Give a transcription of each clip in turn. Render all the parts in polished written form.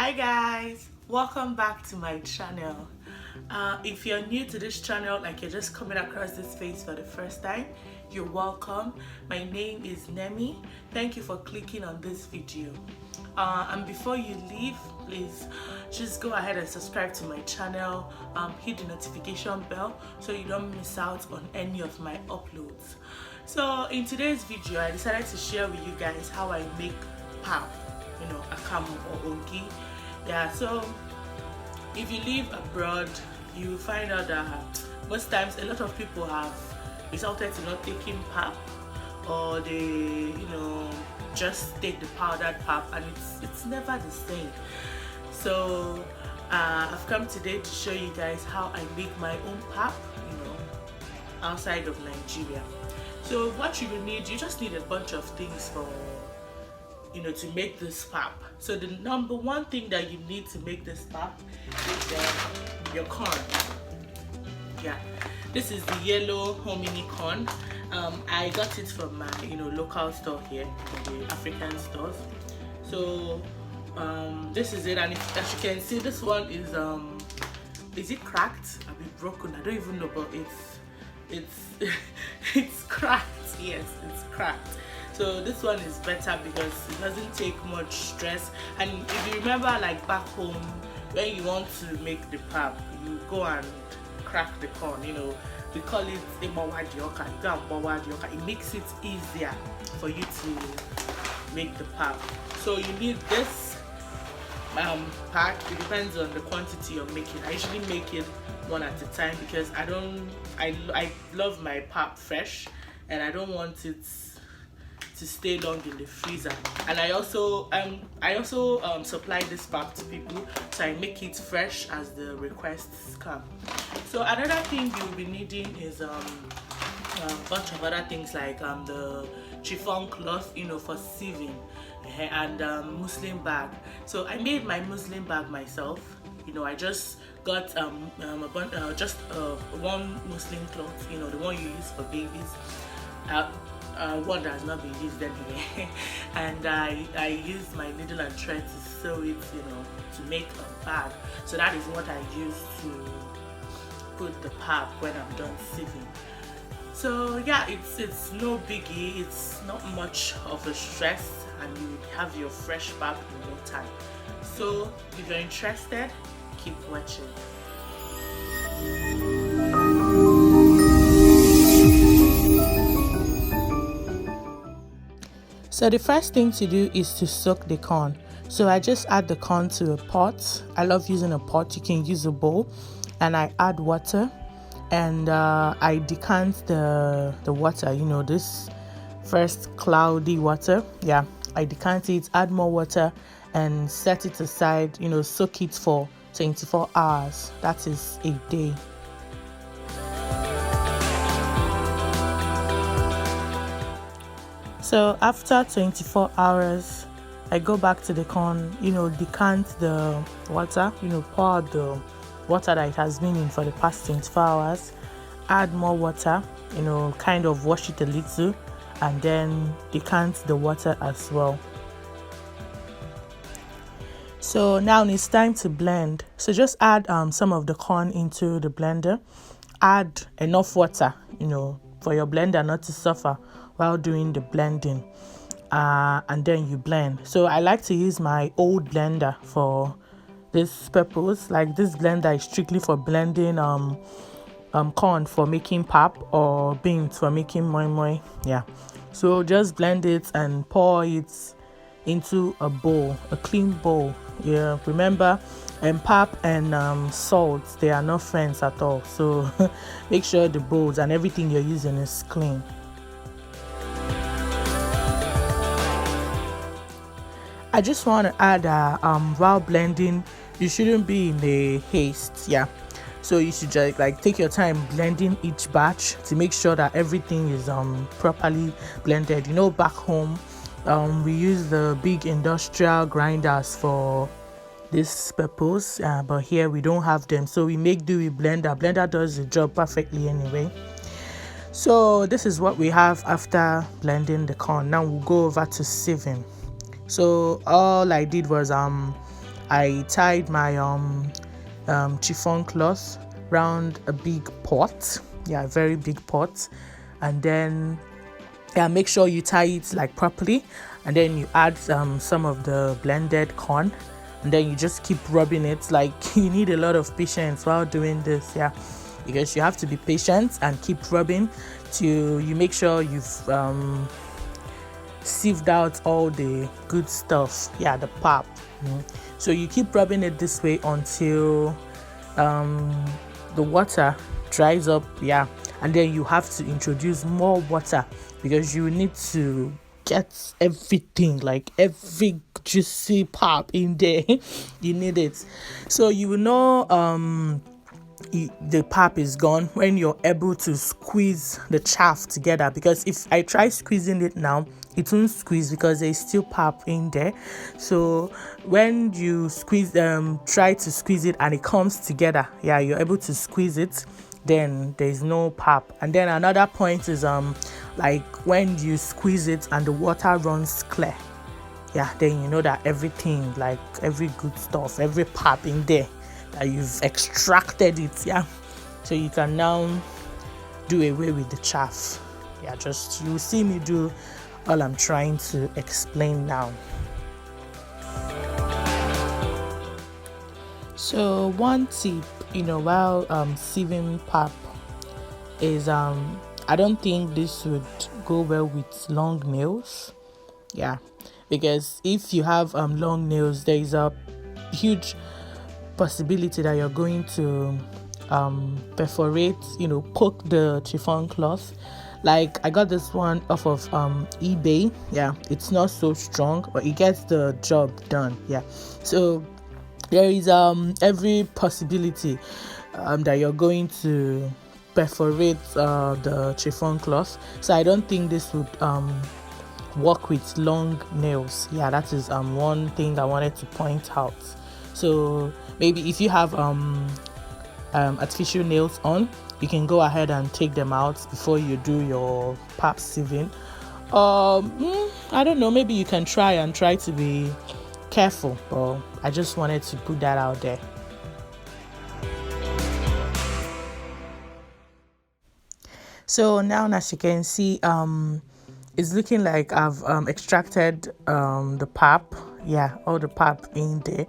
Hi guys, welcome back to my channel. If you're new to this channel, like you're just coming across this face for the first time, you're welcome. My name is Nemi. Thank you for clicking on this video. And before you leave, please just go ahead and subscribe to my channel, hit the notification bell so you don't miss out on any of my uploads. So in today's video, I decided to share with you guys how I make pap, Akamu or Ogi. Yeah, so if you live abroad, you find out that most times a lot of people have resulted to not taking pap, or they just take the powdered pap, and it's never the same. So I've come today to show you guys how I make my own pap outside of Nigeria. So what you will need, you just need a bunch of things for to make this pap. So the number one thing that you need to make this pap is your corn. Yeah, this is the yellow hominy corn. I got it from my local store here, the African stores. So this is it, and as you can see, this one is it cracked? I mean broken, I don't even know, but it's it's cracked. Yes, it's cracked. So this one is better because it doesn't take much stress. And if you remember, like back home, when you want to make the pap, you go and crack the corn. We call it emawa dioka. You go and bawa dioka. It makes it easier for you to make the pap. So you need this pack. It depends on the quantity you're making. I usually make it one at a time because I love my pap fresh, and I don't want it to stay long in the freezer. And I also supply this pap to people, so I make it fresh as the requests come. So another thing you'll be needing is a bunch of other things like the chiffon cloth for sieving, and muslin bag. So I made my muslin bag myself. I just got one muslin cloth, the one you use for babies. One that has not been used anyway. And I used my needle and thread to sew it, to make a bag. So that is what I use to put the pap when I'm done sieving. So yeah, it's no biggie, it's not much of a stress, and you have your fresh pap in no time. So if you're interested, keep watching. So the first thing to do is to soak the corn. So I just add the corn to a pot. I love using a pot. You can use a bowl, and I add water, and I decant the water. This first cloudy water. Yeah, I decant it, add more water, and set it aside. Soak it for 24 hours. That is a day. So after 24 hours, I go back to the corn, decant the water, pour out the water that it has been in for the past 24 hours, add more water, kind of wash it a little, and then decant the water as well. So now it's time to blend. So just add some of the corn into the blender, add enough water, for your blender not to suffer while doing the blending, and then you blend. So I like to use my old blender for this purpose. Like this blender is strictly for blending corn for making pap, or beans for making moi moi. Yeah, so just blend it and pour it into a bowl, a clean bowl. Yeah, remember, pap and salt, they are not friends at all, so make sure the bowls and everything you're using is clean. I just want to add while blending, you shouldn't be in a haste. Yeah, so you should just take your time blending each batch to make sure that everything is properly blended. Back home we use the big industrial grinders for this purpose, but here we don't have them, so we make do with blender does the job perfectly anyway. So this is what we have after blending the corn. Now we'll go over to sieving. So all I did was I tied my chiffon cloth round a big pot, a very big pot, and then make sure you tie it like properly, and then you add some of the blended corn, and then you just keep rubbing it. Like, you need a lot of patience while doing this, because you have to be patient and keep rubbing till you make sure you've sieved out all the good stuff, the pap. So you keep rubbing it this way until the water dries up, and then you have to introduce more water because you need to get everything, like every juicy pap in there. You need it. So you will know the pap is gone when you're able to squeeze the chaff together, because if I try squeezing it now, it won't squeeze because there's still pap in there. So when you squeeze try to squeeze it and it comes together, you're able to squeeze it, then there's no pap. And then another point is like when you squeeze it and the water runs clear, then you know that everything, like every good stuff, every pap in there, that you've extracted it, so you can now do away with the chaff. Just you see me do all I'm trying to explain now. So one tip, while sieving pap is I don't think this would go well with long nails, because if you have long nails, there is a huge possibility that you're going to perforate, poke the chiffon cloth. Like, I got this one off of eBay. It's not so strong, but it gets the job done. So there is every possibility that you're going to perforate the chiffon cloth. So I don't think this would work with long nails. That is one thing I wanted to point out. So maybe if you have artificial nails on, you can go ahead and take them out before you do your pap sieving. I don't know, maybe you can try to be careful, but I just wanted to put that out there. So now, as you can see, it's looking like I've extracted the pap, all the pap in there.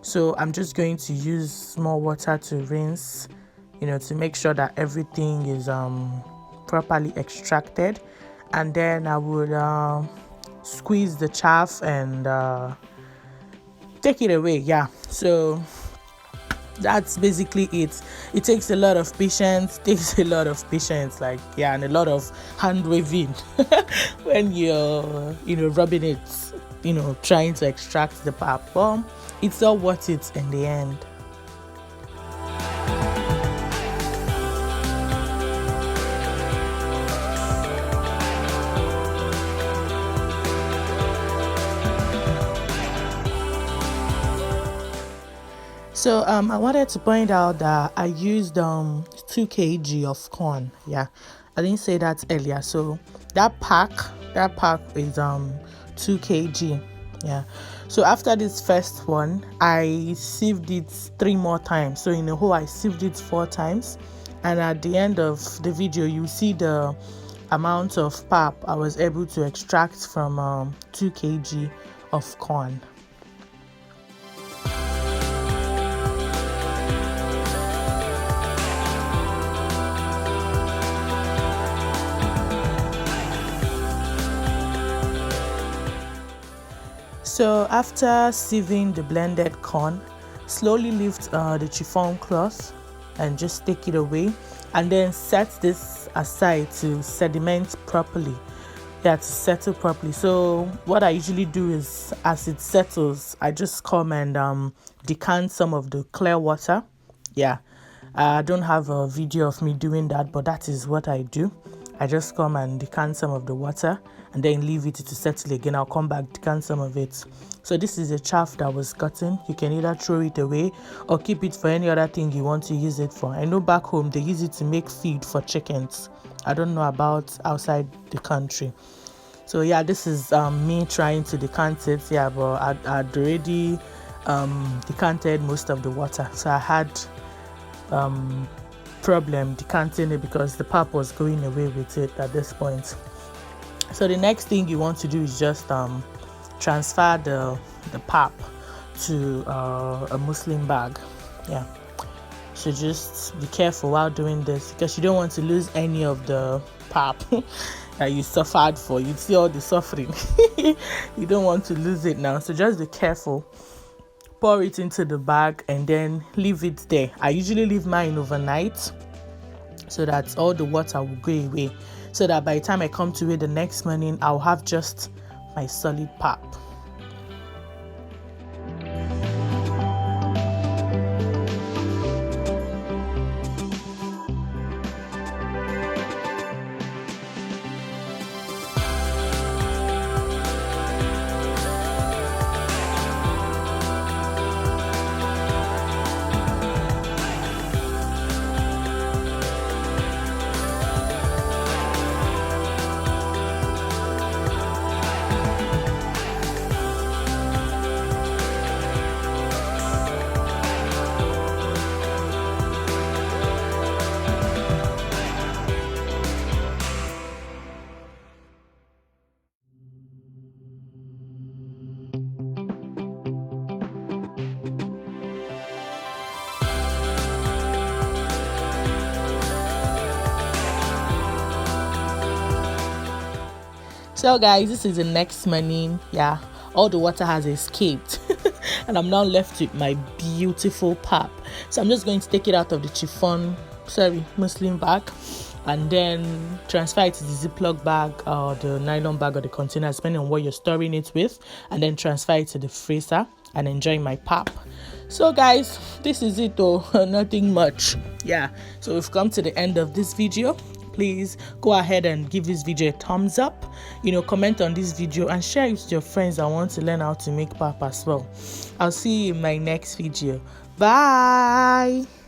So I'm just going to use more water to rinse, to make sure that everything is properly extracted. And then I would squeeze the chaff and take it away. So that's basically it. It takes a lot of patience, like, and a lot of hand waving when you're rubbing it, trying to extract the pap. Well, it's all worth it in the end. So I wanted to point out that I used 2 kg of corn. I didn't say that earlier. So that pack is 2 kg. So after this first one, I sieved it 3 more times. So in a whole, I sieved it 4 times. And at the end of the video, you see the amount of pap I was able to extract from 2 kg of corn. So after sieving the blended corn, slowly lift the chiffon cloth and just take it away, and then set this aside to sediment properly, to settle properly. So what I usually do is, as it settles, I just come and decant some of the clear water. I don't have a video of me doing that, but that is what I do. I just come and decant some of the water and then leave it to settle again. I'll come back, decant some of it. So this is a chaff that was gotten. You can either throw it away or keep it for any other thing you want to use it for. I know back home they use it to make feed for chickens. I don't know about outside the country. So this is me trying to decant it. But I'd already decanted most of the water, so I had problem decanting it because the pap was going away with it at this point. So the next thing you want to do is just transfer the pap to a muslin bag. Yeah, so just be careful while doing this because you don't want to lose any of the pap that you suffered for. You see all the suffering. You don't want to lose it now, so just be careful. Pour it into the bag and then leave it there. I usually leave mine overnight so that all the water will go away, so that by the time I come to it the next morning, I'll have just my solid pap. So guys, this is the next morning. Yeah, all the water has escaped and I'm now left with my beautiful pap. So I'm just going to take it out of the muslin bag and then transfer it to the Ziploc bag or the nylon bag or the container, depending on what you're storing it with, and then transfer it to the freezer and enjoy my pap. So guys, this is it though. Nothing much. Yeah, so we've come to the end of this video. Please go ahead and give this video a thumbs up, comment on this video and share it with your friends that want to learn how to make pap as well. I'll see you in my next video. Bye.